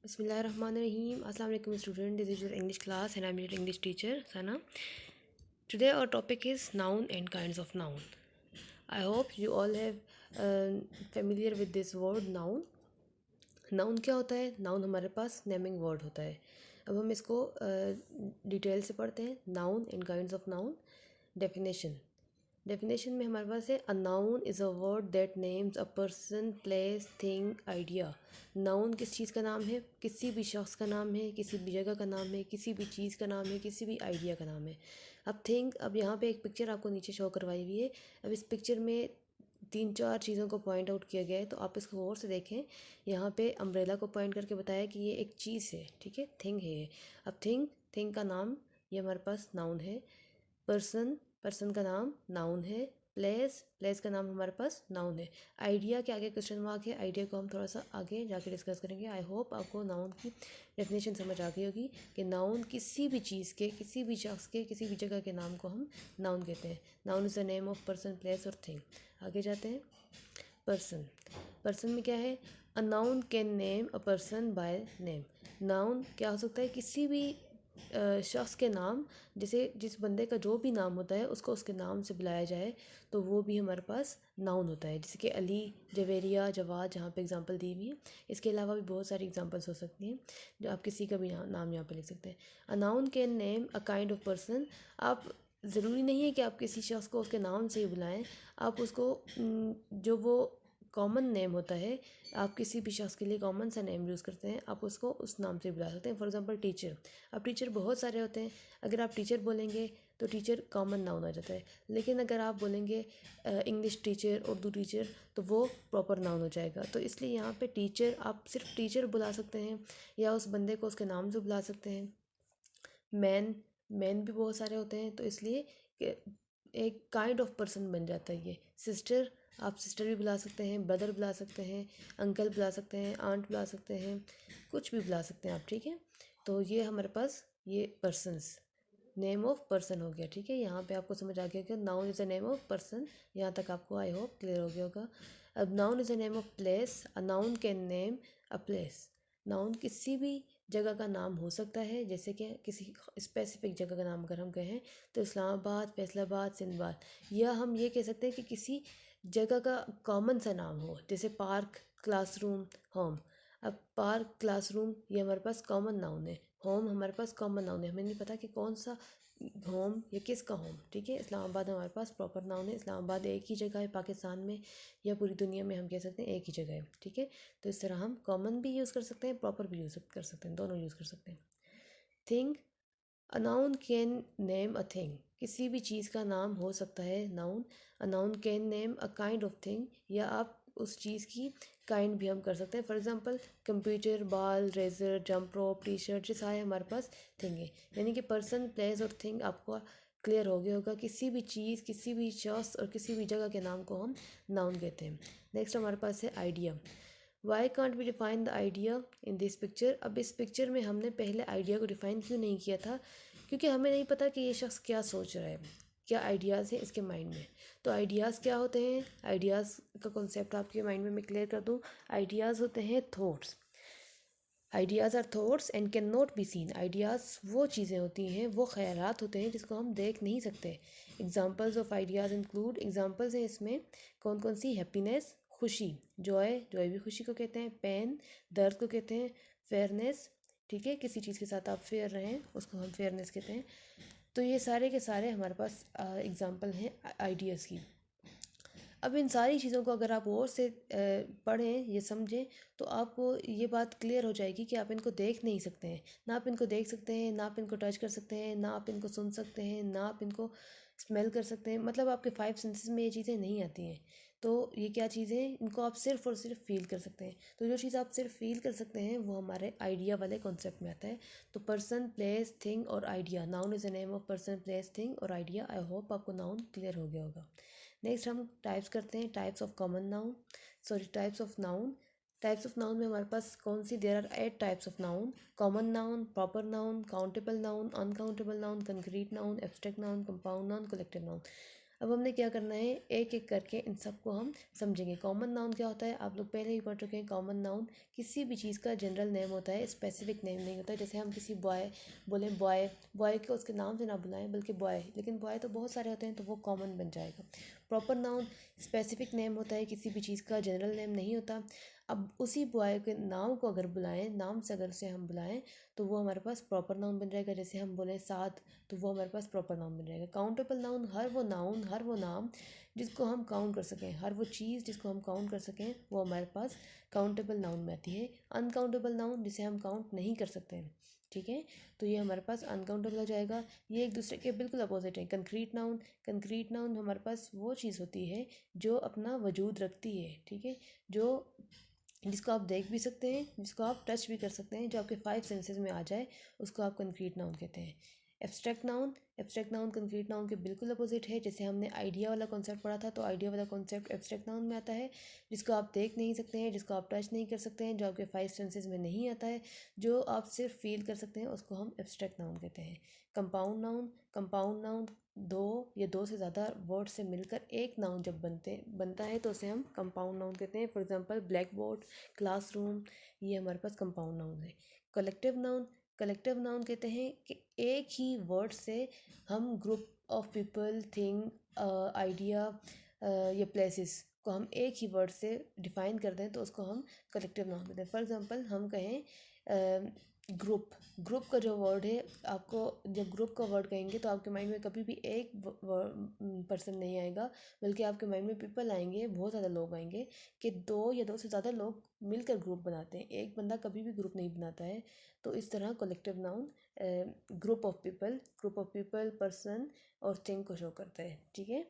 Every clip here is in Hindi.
Bismillahirrahmanirrahim. Assalamu alaikum student. This is your English class and I'm your English teacher Sana. Today our topic is noun and kinds of noun. I hope you all have familiar with this word noun. Noun क्या होता है? नाउन हमारे पास नेमिंग वर्ड होता है. अब हम इसको डिटेल से पढ़ते हैं. Noun and kinds of noun. Definition में हमारे पास है a noun is a word that names a person, place, thing, idea. Noun किस चीज़ का नाम है? किसी भी शख्स का नाम है, किसी भी जगह का नाम है, किसी भी चीज़ का नाम है, किसी भी आइडिया का नाम है. अब थिंक, अब यहाँ पे एक पिक्चर आपको नीचे शो करवाई हुई है. अब इस पिक्चर में 3-4 चीज़ों को पॉइंट आउट किया गया है, तो आप इसको गौर से देखें. यहाँ पे अम्ब्रेला को पॉइंट करके बताया कि ये एक चीज़ है, ठीक है, थिंग है ये. अब थिंग का नाम ये हमारे पास नाउन है. पर्सन का नाम नाउन है. प्लेस का नाम हमारे पास नाउन है. आइडिया के आगे क्वेश्चन मार्क है. आइडिया को हम थोड़ा सा आगे जाके डिस्कस करेंगे. आई होप आपको नाउन की डेफिनेशन समझ आ गई होगी कि नाउन किसी भी चीज़ के, किसी भी शख्स के, किसी भी जगह के नाम को हम नाउन कहते हैं. Noun is the name of person, place और थिंग. आगे जाते हैं. पर्सन में क्या है? A noun can name a person by name. Noun क्या हो सकता है? किसी भी शख्स के नाम, जैसे जिस बंदे का जो भी नाम होता है उसको उसके नाम से बुलाया जाए तो वो भी हमारे पास नाउन होता है. जैसे कि अली, जवेरिया, जवाद, जहाँ पे एग्जांपल दी हुई है. इसके अलावा भी बहुत सारी एग्जांपल्स हो सकती हैं जो आप किसी का भी नाम यहाँ पे लिख सकते हैं. A noun can name a kind of person. आप ज़रूरी नहीं है कि आप किसी शख्स को उसके नाम से ही बुलाएं. आप उसको जो वो कॉमन नेम होता है, आप किसी भी शख्स के लिए कॉमन सा नेम यूज़ करते हैं, आप उसको उस नाम से बुला सकते हैं. For example teacher. अब टीचर बहुत सारे होते हैं. अगर आप टीचर बोलेंगे तो टीचर कॉमन नाउन आ जाता है. लेकिन अगर आप बोलेंगे इंग्लिश टीचर, उर्दू टीचर, तो वो प्रॉपर नाउन हो जाएगा. तो इसलिए यहाँ पे टीचर, आप सिर्फ टीचर बुला सकते हैं या उस बंदे को उसके नाम से बुला सकते हैं. मैन भी बहुत सारे होते हैं, तो इसलिए एक काइंड ऑफ पर्सन बन जाता है ये. सिस्टर, आप सिस्टर भी बुला सकते हैं, ब्रदर बुला सकते हैं, अंकल बुला सकते हैं, आंट बुला सकते हैं, कुछ भी बुला सकते हैं आप, ठीक है. तो ये हमारे पास ये पर्सन्स, नेम ऑफ पर्सन हो गया, ठीक है. यहाँ पे आपको समझ आ गया कि noun is a name of person. यहाँ तक आपको आई होप क्लियर हो गया होगा. अब noun is a name of place. A noun can name a place. Noun किसी भी जगह का नाम हो सकता है. जैसे कि किसी स्पेसिफिक जगह का नाम अगर हम कहें तो इस्लामाबाद, फैसलाबाद, सिंधबाद. या हम ये कह सकते हैं कि किसी जगह का कॉमन सा नाम हो, जैसे पार्क, क्लासरूम, होम. अब पार्क, क्लासरूम ये हमारे पास कॉमन नाउन है. होम हमारे पास कॉमन नाउन है. हमें नहीं पता कि कौन सा होम या किसका होम, ठीक है. इस्लामाबाद हमारे पास प्रॉपर नाउन है. इस्लामाबाद एक ही जगह है पाकिस्तान में या पूरी दुनिया में, हम कह सकते हैं एक ही जगह है, ठीक है. तो इस तरह हम कॉमन भी यूज़ कर सकते हैं, प्रॉपर भी यूज़ कर सकते हैं, दोनों यूज़ कर सकते हैं. Thing. A noun can name a thing. किसी भी चीज़ का नाम हो सकता है noun. A noun can name a kind of thing. या आप उस चीज़ की काइंड भी हम कर सकते हैं. For example computer, ball, razor, jump rope, T shirt, ये सारे हमारे पास थिंग है. यानी कि पर्सन, प्लेस और थिंग आपको क्लियर हो गया होगा. किसी भी चीज़, किसी भी शख्स और किसी भी जगह के नाम को हम नाउन कहते हैं. नेक्स्ट हमारे पास है idea. Why can't we define the idea in this picture. अब इस पिक्चर में हमने पहले आइडिया को डिफ़ाइन क्यों नहीं किया था? क्योंकि हमें नहीं पता कि ये शख्स क्या सोच रहा है, क्या आइडियाज़ हैं इसके माइंड में. तो आइडियाज़ क्या होते हैं? आइडियाज़ का कॉन्सेप्ट आपके माइंड में मैं क्लियर कर दूँ. आइडियाज़ होते हैं thoughts. Ideas are thoughts and can not be seen. Ideas वो चीज़ें होती हैं, वो ख्यालात होते हैं जिसको हम देख नहीं सकते. Examples of ideas include, examples हैं इसमें कौन कौन सी? हैप्पीनेस, खुशी. जॉय, जॉय भी खुशी को कहते हैं. पेन, दर्द को कहते हैं. फेयरनेस, ठीक है, किसी चीज़ के साथ आप फेयर रहें उसको हम फेयरनेस कहते हैं. तो ये सारे के सारे हमारे पास एग्जाम्पल हैं आइडियाज़ की. अब इन सारी चीज़ों को अगर आप और से पढ़ें, ये समझें, तो आपको ये बात क्लियर हो जाएगी कि आप इनको देख नहीं सकते हैं. ना आप इनको देख सकते हैं, ना आप इनको टच कर सकते हैं, ना आप इनको सुन सकते हैं, ना आप इनको स्मेल कर सकते हैं. मतलब आपके 5 सेंसेस में ये चीज़ें नहीं आती हैं. तो ये क्या चीज़ें, इनको आप सिर्फ और सिर्फ फील कर सकते हैं. तो जो चीज़ आप सिर्फ फील कर सकते हैं वो हमारे आइडिया वाले कॉन्सेप्ट में आता है. तो पर्सन, प्लेस, थिंग और idea. Noun is the name of person, place, thing और आइडिया. आई होप आपको नाउन क्लियर हो गया होगा. नेक्स्ट हम टाइप्स करते हैं. Types of common noun, sorry types of noun. Types of noun में हमारे पास कौन सी? There are 8 types of noun. Common noun, proper noun, countable noun, uncountable noun, concrete noun, abstract noun, compound noun, collective noun. अब हमने क्या करना है, एक एक करके इन सबको हम समझेंगे। कॉमन नाउन क्या होता है, आप लोग पहले ही पढ़ चुके हैं। कॉमन नाउन किसी भी चीज़ का जनरल नेम होता है, स्पेसिफिक नेम नहीं होता है। जैसे हम किसी बॉय बोले बॉय, बॉय को उसके नाम से ना बुलाएं बल्कि बॉय, लेकिन बॉय तो बहुत सारे होते हैं तो वो कॉमन बन जाएगा। प्रॉपर नाउन स्पेसिफिक नेम होता है, किसी भी चीज़ का जनरल नेम नहीं होता। अब उसी बॉय के नाम को अगर बुलाएं, नाम से अगर उसे हम बुलाएं तो वो हमारे पास प्रॉपर नाउन बन जाएगा। जैसे हम बोलें सात, तो वो हमारे पास प्रॉपर नाउन बन जाएगा। काउंटेबल नाउन, हर वो नाम जिसको हम काउंट कर सकें, हर वो चीज़ जिसको हम काउंट कर सकें, वो हमारे पास काउंटेबल नाउन में आती है। अनकाउंटेबल नाउन जिसे हम काउंट नहीं कर सकते हैं, ठीक है, तो ये हमारे पास अनकाउंटेबल हो जाएगा। ये एक दूसरे के बिल्कुल अपोजिट है। कंक्रीट नाउन हमारे पास वो चीज़ होती है जो अपना वजूद रखती है, ठीक है, जो जिसको आप देख भी सकते हैं, जिसको आप टच भी कर सकते हैं, जो आपके 5 सेंसेस में आ जाए, उसको आप कंक्रीट नाउन कहते हैं। एब्स्ट्रैक्ट नाउन कंक्रीट नाउन के बिल्कुल अपोजिट है। जैसे हमने आइडिया वाला कॉन्सेप्ट पढ़ा था, तो आइडिया वाला कॉन्सेप्ट एब्स्ट्रैक्ट नाउन में आता है, जिसको आप देख नहीं सकते हैं, जिसको आप टच नहीं कर सकते हैं, जो आपके 5 सेंसेस में नहीं आता है, जो आप सिर्फ फील कर सकते हैं, उसको हम एब्स्ट्रैक्ट नाउन कहते हैं। कंपाउंड नाउन दो या दो से ज़्यादा वर्ड से मिलकर एक नाउन जब बनता है तो उसे हम कंपाउंड नाउन कहते हैं। For example black board, classroom, ये हमारे पास कंपाउंड नाउन है। कलेक्टिव नाउन कहते हैं कि एक ही वर्ड से हम group of people, thing, idea या प्लेसेस को हम एक ही वर्ड से डिफाइन कर दें तो उसको हम कलेक्टिव नाउन कहते हैं। फॉर एग्जांपल हम कहें ग्रुप का जो वर्ड है, आपको जब ग्रुप का वर्ड कहेंगे तो आपके माइंड में कभी भी एक पर्सन नहीं आएगा, बल्कि आपके माइंड में पीपल आएंगे, बहुत ज़्यादा लोग आएंगे, कि दो या दो से ज़्यादा लोग मिलकर ग्रुप बनाते हैं, एक बंदा कभी भी ग्रुप नहीं बनाता है। तो इस तरह collective noun group of people, person और थिंग को शो करता है, ठीक है।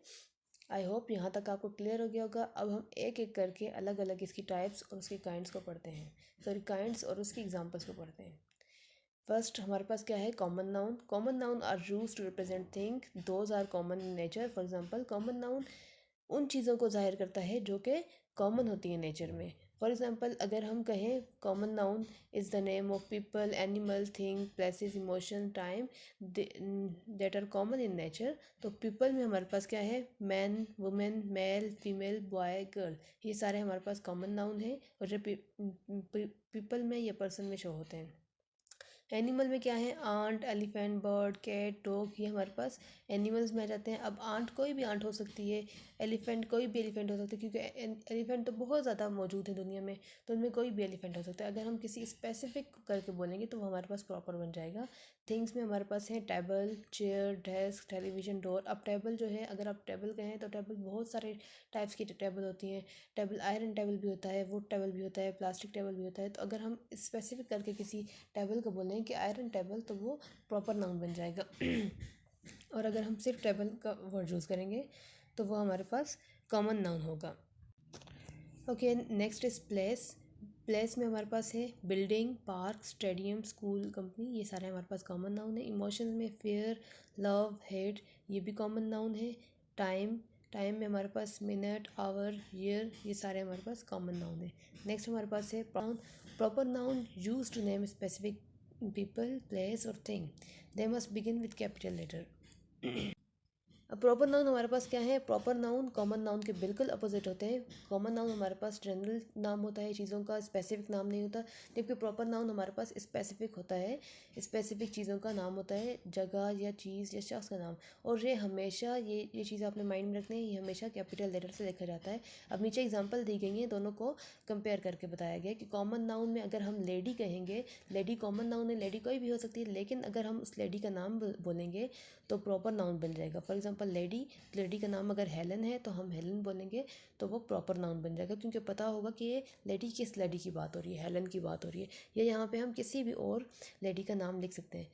आई होप यहाँ तक आपको क्लियर हो गया होगा। अब हम एक एक करके अलग अलग इसकी टाइप्स और उसकी काइंड्स को पढ़ते हैं, काइंड्स और उसकी एग्जांपल्स को पढ़ते हैं। फर्स्ट हमारे पास क्या है, common noun are use to represent thing those are common in nature. For example common noun उन चीज़ों को जाहिर करता है जो कि कॉमन होती है नेचर में। फॉर एग्जांपल अगर हम कहें common noun is the name of people, animal, thing, places, emotion, time that are common in nature, तो पीपल में हमारे पास क्या है, man, women, male, female, boy, girl, ये सारे हमारे पास कॉमन नाउन है और जो पीपल में या पर्सन में शो होते हैं। एनिमल में क्या है, ant, elephant, bird, cat, dog, ये हमारे पास एनिमल्स में आ जाते हैं। अब आंट कोई भी आंट हो सकती है, एलिफेंट कोई भी एलिफेंट हो सकता है, क्योंकि एलिफेंट तो बहुत ज़्यादा मौजूद है दुनिया में, तो उनमें कोई भी एलिफेंट हो सकता है। अगर हम किसी स्पेसिफिक करके बोलेंगे तो वो हमारे पास प्रॉपर बन जाएगा। थिंग्स में हमारे पास है table, chair, desk, television, door. अब टेबल जो है, अगर आप टेबल कहें तो टेबल बहुत सारे टाइप्स की टेबल होती हैं। टेबल आयरन टेबल भी होता है, वुड टेबल भी होता है, प्लास्टिक टेबल भी होता है। तो अगर हम स्पेसिफिक करके किसी टेबल को बोलें कि आयरन टेबल, तो वो प्रॉपर नाउन बन जाएगा। और अगर हम सिर्फ टेबल का वर्ड यूज़ करेंगे तो वो हमारे पास कॉमन नाउन होगा। ओके, नेक्स्ट इज प्लेस में हमारे पास है building, park, stadium, school, company, ये सारे हमारे पास कॉमन नाउन है। इमोशंस में फेयर, लव, हेट, ये भी कॉमन नाउन है। टाइम में हमारे पास मिनट, आवर, ईयर, ये सारे हमारे पास कॉमन नाउन है। नेक्स्ट हमारे पास है proper noun use to name specific people, place और thing, they must begin with capital letter. अब प्रॉपर नाउन हमारे पास क्या है, प्रॉपर नाउन कॉमन नाउन के बिल्कुल अपोजिट होते हैं। कॉमन नाउन हमारे पास जनरल नाम होता है चीज़ों का, स्पेसिफिक नाम नहीं होता, जबकि प्रॉपर नाउन हमारे पास स्पेसिफिक होता है, स्पेसिफिक चीज़ों का नाम होता है, जगह या चीज़ या शख्स का नाम। और ये हमेशा ये चीज़ आपने माइंड में रखनी है, ये हमेशा कैपिटल लेटर से लिखा जाता है। अब नीचे एग्जाम्पल दी गई हैं, दोनों को कंपेयर करके बताया गया है कि कॉमन नाउन में अगर हम लेडी कहेंगे, लेडी कॉमन नाउन है, लेडी कोई भी हो सकती है, लेकिन अगर हम उस लेडी का नाम बोलेंगे तो प्रॉपर नाउन बन जाएगा। फॉर एग्जांपल लेडी का नाम अगर हेलन है तो हम हेलन बोलेंगे तो वो प्रॉपर नाउन बन जाएगा, क्योंकि पता होगा कि ये लेडी किस लेडी की बात हो रही है, हेलन की बात हो रही है, या यहाँ पे हम किसी भी और लेडी का नाम लिख सकते हैं।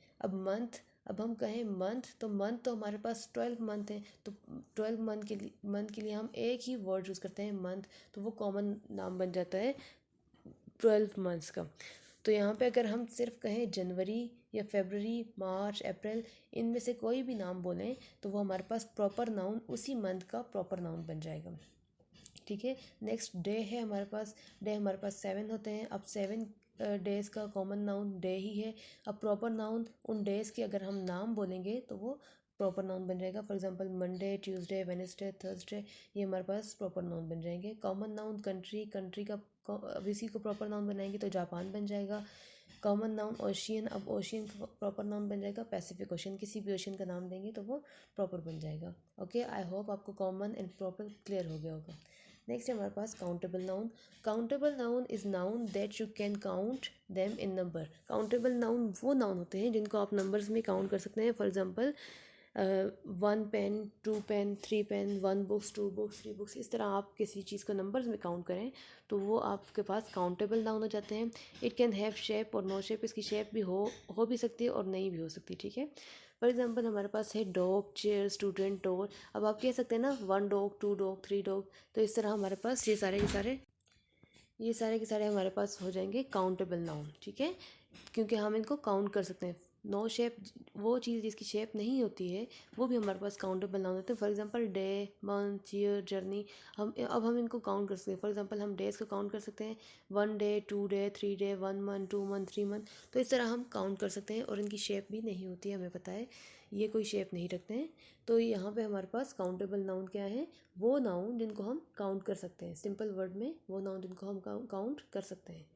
अब हम कहें मंथ, तो मंथ तो हमारे पास 12 मंथ हैं, तो 12 मंथ के लिए हम एक ही वर्ड यूज़ करते हैं, मंथ, तो वो कॉमन नाम बन जाता है 12 मंथ्स का। तो यहाँ पे अगर हम सिर्फ कहें जनवरी या फरवरी, मार्च, अप्रैल, इनमें से कोई भी नाम बोलें तो वो हमारे पास प्रॉपर नाउन उसी मंथ का प्रॉपर नाउन बन जाएगा, ठीक है। नेक्स्ट डे है हमारे पास, डे हमारे पास 7 होते हैं। अब 7 डेज़ का कॉमन नाउन डे ही है। अब प्रॉपर नाउन उन डेज़ के अगर हम नाम बोलेंगे तो वो प्रॉपर नाउन बन जाएगा। For example Monday, Tuesday, Wednesday, Thursday, ये हमारे पास प्रॉपर नाउन बन जाएंगे। कॉमन नाउन कंट्री, कंट्री का अब इसी को प्रॉपर नाउन बनाएंगे तो जापान बन जाएगा। कॉमन नाउन ओशियन, अब ओशियन का प्रॉपर नाउन बन जाएगा पैसिफिक ओशियन। किसी भी ओशियन का नाम देंगे तो वो प्रॉपर बन जाएगा। ओके, आई होप आपको कॉमन एंड प्रॉपर क्लियर हो गया होगा। नेक्स्ट है हमारे पास countable noun. Countable noun is noun that you can count them in number. Countable noun वो नाउन होते हैं जिनको आप नंबर्स में काउंट कर सकते हैं। For example 1 pen, 2 pen, 3 pen, 1 books, 2 books, 3 books, इस तरह आप किसी चीज़ को नंबर्स में काउंट करें तो वो आपके पास काउंटेबल नाउन हो जाते हैं। इट कैन हैव शेप और नो शेप, इसकी शेप भी हो भी सकती है और नहीं भी हो सकती, ठीक है। फॉर एग्जांपल हमारे पास है डॉग, चेयर, स्टूडेंट, डोर। अब आप कह सकते हैं ना 1 डॉग, 2 डॉग, 3 डॉग, तो इस तरह हमारे पास ये सारे के सारे हमारे पास हो जाएंगे काउंटेबल नाउन, ठीक है, क्योंकि हम इनको काउंट कर सकते हैं। नो शेप, वो चीज़ जिसकी शेप नहीं होती है वो भी हमारे पास काउंटेबल नाउन होते हैं। For example day, month, year, journey, हम इनको काउंट कर सकते हैं। फॉर एग्जांपल हम डेज़ को काउंट कर सकते हैं 1 day, 2 day, 3 day, 1 month, 2 month, 3 month, तो इस तरह हम काउंट कर सकते हैं। और इनकी शेप भी नहीं होती है, हमें पता है ये कोई शेप नहीं रखते हैं। तो यहाँ पे हमारे पास काउंटेबल नाउन क्या है, वो नाउन जिनको हम काउंट कर सकते हैं। सिंपल वर्ड में वो नाउन जिनको हम काउंट कर सकते हैं।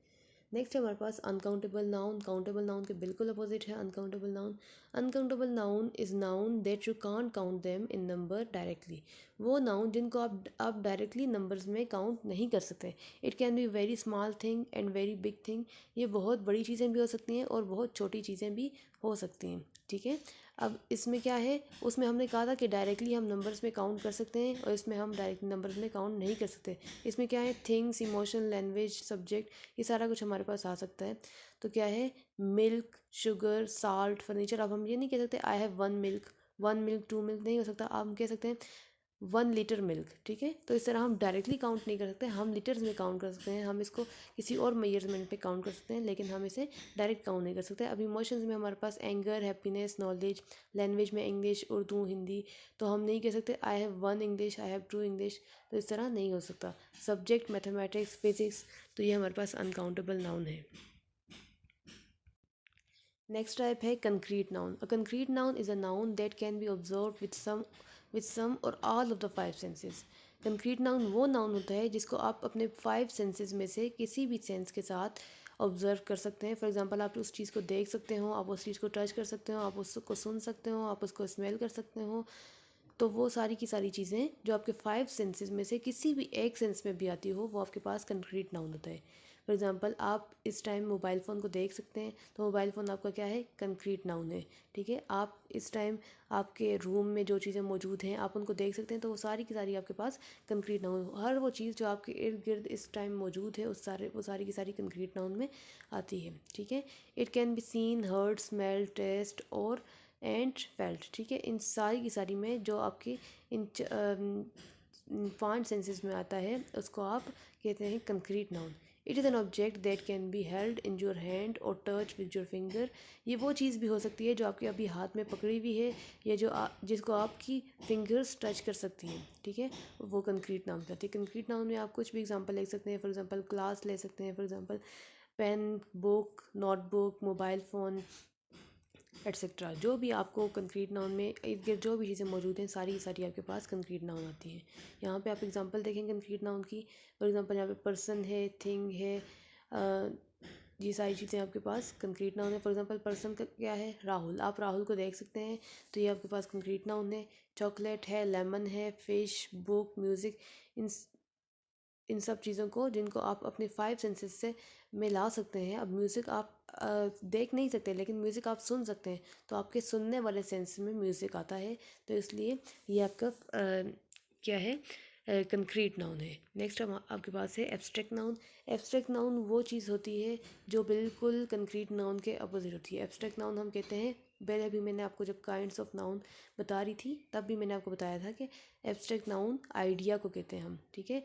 नेक्स्ट है हमारे पास अनकाउंटेबल नाउन। काउंटेबल नाउन के बिल्कुल अपोजिट है uncountable noun. Uncountable noun is noun that you can't count them in number directly. वो नाउन जिनको आप डायरेक्टली नंबर्स में काउंट नहीं कर सकते। It can be very small thing and very big thing. ये बहुत बड़ी चीज़ें भी हो सकती हैं और बहुत छोटी चीज़ें भी हो सकती हैं, ठीक है। अब इसमें क्या है, उसमें हमने कहा था कि डायरेक्टली हम नंबर्स में काउंट कर सकते हैं और इसमें हम डायरेक्ट नंबर्स में काउंट नहीं कर सकते। इसमें क्या है, थिंग्स, इमोशन, लैंग्वेज, सब्जेक्ट, ये सारा कुछ हमारे पास आ सकता है। तो क्या है, मिल्क, शुगर, साल्ट, फर्नीचर। अब हम ये नहीं कह सकते I have 1 milk, 1 milk, 2 milk, नहीं हो सकता। आप हम कह सकते हैं 1 लीटर मिल्क, ठीक है। तो इस तरह हम डायरेक्टली काउंट नहीं कर सकते, हम लीटर्स में काउंट कर सकते हैं। हम इसको किसी और मेजरमेंट पे काउंट कर सकते हैं, लेकिन हम इसे डायरेक्ट काउंट नहीं कर सकते। अब इमोशंस में हमारे पास एंगर, हैप्पीनेस, नॉलेज, लैंग्वेज में इंग्लिश, उर्दू, हिंदी, तो हम नहीं कह सकते I have 1 English, I have 2 English, तो इस तरह नहीं हो सकता। सब्जेक्ट मैथमेटिक्स, फिजिक्स, तो ये हमारे पास अनकाउंटेबल नाउन है। नेक्स्ट टाइप है concrete noun. A concrete noun is a noun that can be observe with some or all of the 5 senses. Concrete noun वो नाउन होता है जिसको आप अपने 5 सेंसेस में से किसी भी सेंस के साथ ऑब्जर्व कर सकते हैं। फॉर एग्जांपल आप उस चीज़ को देख सकते हो, आप उस चीज़ को टच कर सकते हो, आप उसको सुन सकते हो, आप उसको स्मेल कर सकते हो। तो वो सारी की सारी चीज़ें जो आपके 5 सेंसेस में से किसी भी एक सेंस में भी आती हो, वो आपके पास कंक्रीट नाउन होता है। फॉर एग्जांपल आप इस टाइम मोबाइल फ़ोन को देख सकते हैं, तो मोबाइल फ़ोन आपका क्या है, कंक्रीट नाउन है, ठीक है। आप इस टाइम आपके रूम में जो चीज़ें मौजूद हैं आप उनको देख सकते हैं, तो वो सारी की सारी आपके पास कंक्रीट नाउन। हर वो चीज़ जो आपके इर्द गिर्द इस टाइम मौजूद है वो सारी की सारी कंक्रीट नाउन में आती है, ठीक है। It can be seen, heard, smell, taste और एंड फेल्ट, ठीक है। इन सारी की सारी में जो आपकी इन 5 सेंसेस में आता है उसको आप कहते हैं concrete noun. It is an object that can be held in your hand और टच विद योर फिंगर। ये वो चीज़ भी हो सकती है जो आपके अभी हाथ में पकड़ी हुई है या जिसको आपकी फिंगर्स टच कर सकती हैं, ठीक है, वो कंक्रीट नाउन कहती है। कंक्रीट नाउन में आप कुछ भी एग्जांपल ले सकते हैं। फॉर एग्जांपल क्लास ले सकते हैं, for example pen, book, notebook, mobile phone, etcetera. जो भी आपको कंक्रीट नाउन में इर्द गिर्द जो भी चीज़ें मौजूद हैं सारी की सारी आपके पास कंक्रीट नाउन आती हैं। यहाँ पे आप एग्जांपल देखेंगे कंक्रीट नाउन की। फॉर एग्जांपल यहाँ पे पर्सन है, थिंग है, ये सारी चीज़ें आपके पास कंक्रीट नाउन है। फॉर एग्जांपल पर्सन का क्या है, राहुल, आप राहुल को देख सकते हैं तो ये आपके पास कंक्रीट नाउन है। चॉकलेट है, लेमन है, फ़िश, बुक, म्यूज़िक, इन इन सब चीज़ों को जिनको आप अपने 5 सेंसेस से मिला सकते हैं। अब म्यूज़िक आप देख नहीं सकते लेकिन म्यूज़िक आप सुन सकते हैं, तो आपके सुनने वाले सेंस में म्यूज़िक आता है, तो इसलिए ये आपका क्या है, कंक्रीट नाउन है। नेक्स्ट हम आपके पास है एब्स्ट्रैक्ट नाउन। एब्स्ट्रैक्ट नाउन वो चीज़ होती है जो बिल्कुल कंक्रीट नाउन के अपोजिट होती है। एब्स्ट्रैक्ट नाउन हम कहते हैं, पहले भी मैंने आपको जब काइंड्स ऑफ नाउन बता रही थी तब भी मैंने आपको बताया था कि एब्स्ट्रैक्ट नाउन आइडिया को कहते हैं हम, ठीक है।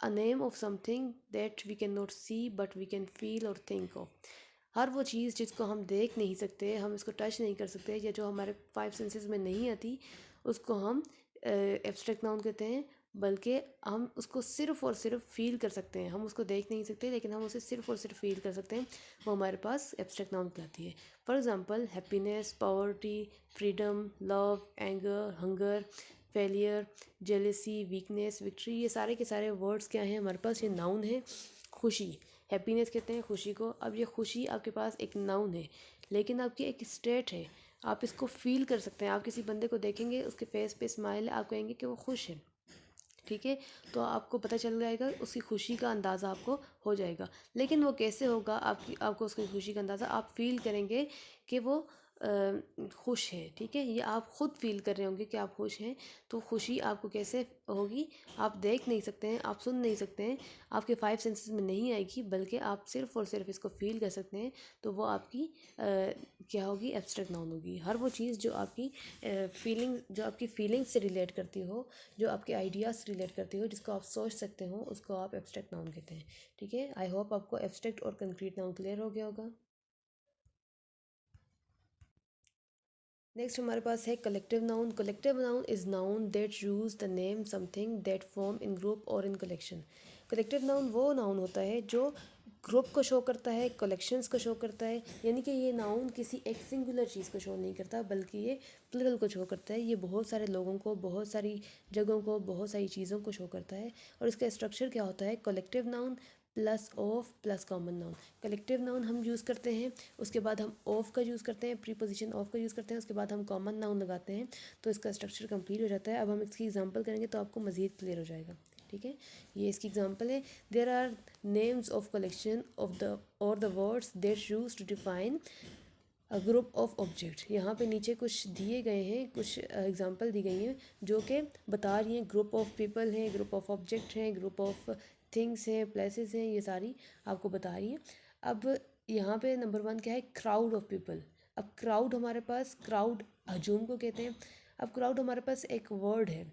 A name of something that we can not see but we can feel or think of. हर वो चीज़ जिसको हम देख नहीं सकते, हम इसको टच नहीं कर सकते, या जो हमारे 5 सेंसेस में नहीं आती, उसको हम एब्स्ट्रैक्ट नाउन कहते हैं। बल्कि हम उसको सिर्फ़ और सिर्फ फ़ील कर सकते हैं। हम उसको देख नहीं सकते, लेकिन हम उसे सिर्फ़ और सिर्फ फ़ील कर सकते हैं। वो हमारे पास एब्स्ट्रैक्ट नाउन कहलाती है। For example happiness, poverty, freedom, love, anger, hunger, failure, jealousy, weakness, victory, ये सारे के सारे वर्ड्स क्या हैं हमारे पास? ये नाउन है। खुशी, हैप्पीनेस कहते हैं खुशी को। अब ये खुशी आपके पास एक नाउन है, लेकिन आपकी एक स्टेट है। आप इसको फील कर सकते हैं। आप किसी बंदे को देखेंगे, उसके फेस पे स्माइल है, आप कहेंगे कि वो खुश है। ठीक है, तो आपको पता चल जाएगा, उसकी खुशी का अंदाज़ा आपको हो जाएगा। लेकिन वो कैसे होगा? आपको उसकी खुशी का अंदाज़ा आप फील करेंगे कि वो खुश है। ठीक है, ये आप खुद फील कर रहे होंगे कि आप खुश हैं। तो खुशी आपको कैसे होगी? आप देख नहीं सकते हैं, आप सुन नहीं सकते हैं, आपके फाइव सेंसेस में नहीं आएगी, बल्कि आप सिर्फ़ और सिर्फ इसको फील कर सकते हैं। तो वो आपकी क्या होगी? एब्स्ट्रैक्ट नाउन होगी। हर वो चीज़ जो आपकी फीलिंग्स से रिलेट करती हो, जो आपके आइडियाज़ से रिलेट करती हो, जिसको आप सोच सकते हो, उसको आप एब्स्ट्रैक्ट नाउन कहते हैं। ठीक है, आई होप आपको एब्स्ट्रैक्ट और कंक्रीट नाउन क्लियर हो गया होगा। नेक्स्ट हमारे पास है collective noun. Collective noun is noun that use the name something that form in group और इन कलेक्शन। कलेक्टिव नाउन वो नाउन होता है जो ग्रुप को शो करता है, कलेक्शंस को शो करता है। यानी कि ये नाउन किसी एक सिंगुलर चीज़ को शो नहीं करता, बल्कि ये प्लुरल को शो करता है। ये बहुत सारे लोगों को, बहुत सारी जगहों को, बहुत सारी चीज़ों को शो करता है। और इसका स्ट्रक्चर क्या होता है? Collective noun plus of plus common noun. Collective noun हम यूज़ करते हैं, उसके बाद हम ऑफ का यूज़ करते हैं, प्रीपोजिशन ऑफ का यूज़ करते हैं, उसके बाद हम कॉमन नाउन लगाते हैं, तो इसका स्ट्रक्चर कंप्लीट हो जाता है। अब हम इसकी एग्जांपल करेंगे तो आपको मज़ीद क्लियर हो जाएगा। ठीक है, ये इसकी एग्जांपल है। There are names of collection of the or the words that use to define a group of object. यहाँ पे नीचे कुछ दिए गए हैं, कुछ एग्जांपल दी गई हैं जो कि बता रही हैं ग्रुप ऑफ पीपल हैं, ग्रुप ऑफ ऑब्जेक्ट हैं, ग्रुप ऑफ थिंग्स हैं, प्लेसेस हैं, ये सारी आपको बता रही हैं। अब यहाँ पे नंबर वन क्या है? Crowd of people. अब क्राउड हमारे पास, क्राउड हजूम को कहते हैं। अब क्राउड हमारे पास एक वर्ड है।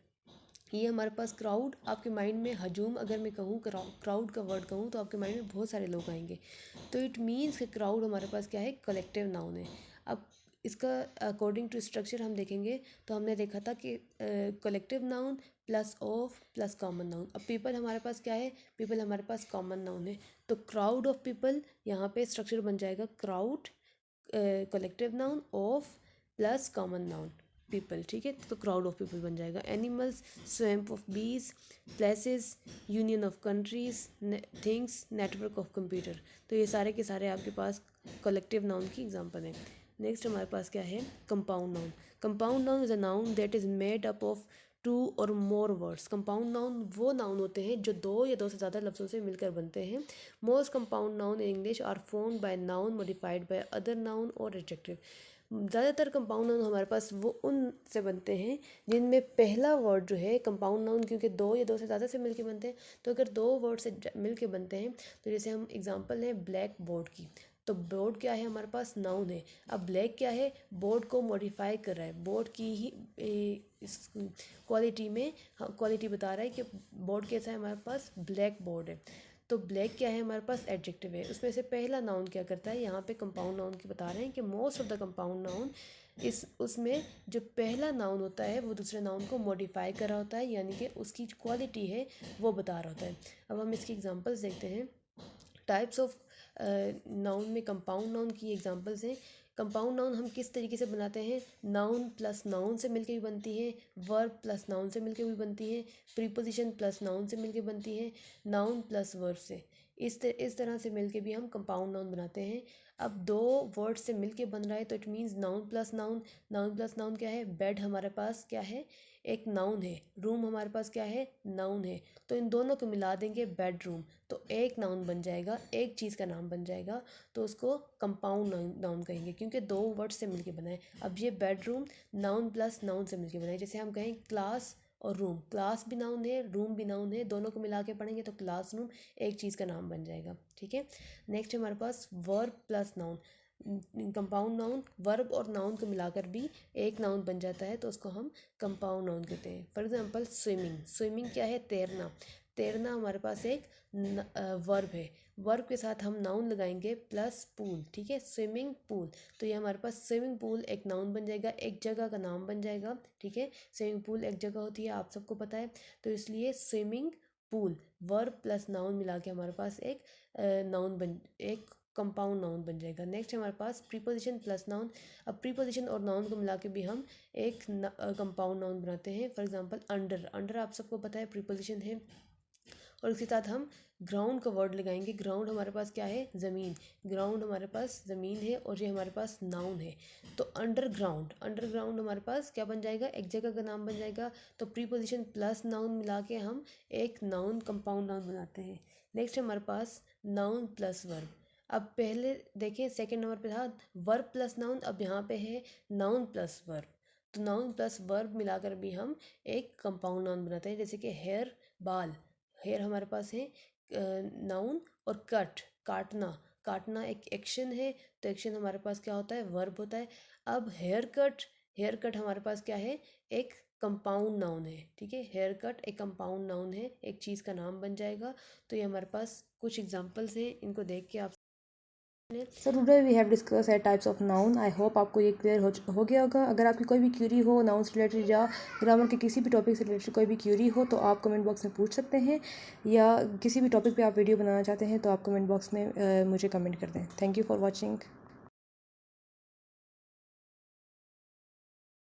ये हमारे पास क्राउड, आपके माइंड में हजूम अगर मैं कहूँ, क्राउड का वर्ड कहूँ, तो आपके माइंड में बहुत सारे लोग आएंगे। तो इट मीन्स कि क्राउड हमारे पास क्या है? कलेक्टिव नाउन है। अब इसका अकॉर्डिंग टू स्ट्रक्चर हम देखेंगे तो हमने देखा था कि collective noun plus of plus common noun. अब पीपल हमारे पास क्या है? पीपल हमारे पास कॉमन नाउन है। तो क्राउड ऑफ पीपल, यहाँ पे स्ट्रक्चर बन जाएगा crowd collective noun of plus common noun people. ठीक है, तो क्राउड ऑफ पीपल बन जाएगा। Animals, swamp of bees, places, union of countries, things, network of computer. तो ये सारे के सारे आपके पास कलेक्टिव नाउन की एग्जांपल हैं। नेक्स्ट हमारे पास क्या है? Compound noun. Compound noun is a noun that is made up of two or more words. Compound noun वो नाउन होते हैं जो दो या दो से ज़्यादा लफ्ज़ों से मिलकर बनते हैं। Most compound noun in English are formed by noun modified by other noun or adjective. ज़्यादातर कंपाउंड नाउन हमारे पास वो उन से बनते हैं जिनमें पहला वर्ड जो है कंपाउंड नाउन, क्योंकि दो या दो से ज़्यादा से मिलके बनते हैं, तो अगर दो वर्ड से मिलके बनते हैं, तो जैसे हम एग्जांपल है ब्लैक बोर्ड की। तो बोर्ड क्या है? हमारे पास नाउन है। अब ब्लैक क्या है? बोर्ड को मॉडिफाई कर रहा है, बोर्ड की ही इस क्वालिटी में क्वालिटी बता रहा है कि बोर्ड कैसा है? हमारे पास ब्लैक बोर्ड है। तो ब्लैक क्या है? हमारे पास एडजेक्टिव है। उसमें से पहला नाउन क्या करता है? यहाँ पे कंपाउंड नाउन की बता रहे हैं कि most of the compound noun, इस उसमें जो पहला नाउन होता है वो दूसरे नाउन को मॉडिफाई कर रहा होता है, यानी कि उसकी क्वालिटी है वो बता रहा होता है। अब हम इसकी एग्जांपल्स देखते हैं। टाइप्स ऑफ नाउन में कंपाउंड नाउन की एग्जांपल्स हैं। कंपाउंड नाउन हम किस तरीके से बनाते हैं? नाउन प्लस नाउन से मिलके भी बनती है, वर्ब प्लस नाउन से मिलके भी बनती है, प्रीपोजिशन प्लस नाउन से मिलके बनती है, नाउन प्लस वर्ब से। इस तरह से मिलके भी हम कंपाउंड नाउन बनाते हैं। अब दो वर्ड से मिलके बन रहा है तो it means noun plus noun. Noun plus noun क्या है? बेड हमारे पास क्या है? एक नाउन है। रूम हमारे पास क्या है? नाउन है। तो इन दोनों को मिला देंगे बेडरूम, तो एक नाउन बन जाएगा, एक चीज़ का नाम बन जाएगा। तो उसको कंपाउंड नाउन कहेंगे, क्योंकि दो वर्ड से मिलके बना है। अब ये बेडरूम नाउन प्लस नाउन से मिलके बना है। जैसे हम कहें क्लास और रूम, क्लास भी नाउन है, रूम भी नाउन है, दोनों को मिला के पढ़ेंगे तो क्लास रूम एक चीज़ का नाम बन जाएगा। ठीक है, नेक्स्ट हमारे पास verb plus noun. Compound noun verb और नाउन को मिलाकर भी एक नाउन बन जाता है, तो उसको हम कंपाउंड नाउन कहते हैं। For example swimming. स्विमिंग क्या है? तैरना। तैरना हमारे पास एक वर्ब है। वर्ब के साथ हम नाउन लगाएंगे प्लस पूल, ठीक है, स्विमिंग पूल। तो ये हमारे पास स्विमिंग पूल एक नाउन बन जाएगा, एक जगह का नाम बन जाएगा, ठीक है। स्विमिंग पूल एक जगह होती है, आप सबको पता है। तो इसलिए swimming pool verb plus noun मिला के हमारे पास एक एक कंपाउंड नाउन बन जाएगा। नेक्स्ट हमारे पास प्रीपोजिशन प्लस नाउन। अब प्रीपोजिशन और नाउन को मिला के भी हम एक कंपाउंड नाउन बनाते हैं। फॉर एग्जांपल अंडर, अंडर आप सबको पता है प्रीपोजिशन है, और उसके साथ हम ग्राउंड का वर्ड लगाएंगे। ग्राउंड हमारे पास क्या है, ज़मीन। ग्राउंड हमारे पास ज़मीन है और ये हमारे पास नाउन है। तो अंडरग्राउंड, अंडरग्राउंड हमारे पास क्या बन जाएगा, एक जगह का नाम बन जाएगा। तो प्रीपोजिशन प्लस नाउन मिला के हम एक नाउन कंपाउंड नाउन बनाते हैं। नेक्स्ट हमारे पास नाउन प्लस वर्ब। अब पहले देखिए सेकंड नंबर पे था वर्ब प्लस नाउन, अब यहाँ पे है नाउन प्लस वर्ब। तो नाउन प्लस वर्ब मिलाकर भी हम एक कंपाउंड नाउन बनाते हैं, जैसे कि हेयर, बाल। हेयर हमारे पास है नाउन, और कट, काटना, काटना एक एक्शन है। तो एक्शन हमारे पास क्या होता है, वर्ब होता है। अब हेयर कट, हेयर कट हमारे पास क्या है, एक कंपाउंड नाउन है, ठीक है। हेयर कट एक कंपाउंड नाउन है, एक चीज़ का नाम बन जाएगा। तो ये हमारे पास कुछ एग्जांपल्स हैं, इनको देख के आप so today we have discuss eight types of noun. I hope आपको ये क्लियर हो गया होगा। अगर आपकी कोई भी क्यूरी हो नाउन से रिलेटेड या ग्रामर के किसी भी टॉपिक से रिलेटेड कोई भी क्यूरी हो तो आप कमेंट बॉक्स में पूछ सकते हैं, या किसी भी टॉपिक पे आप वीडियो बनाना चाहते हैं तो आप कमेंट बॉक्स में मुझे कमेंट कर दें। Thank you for watching.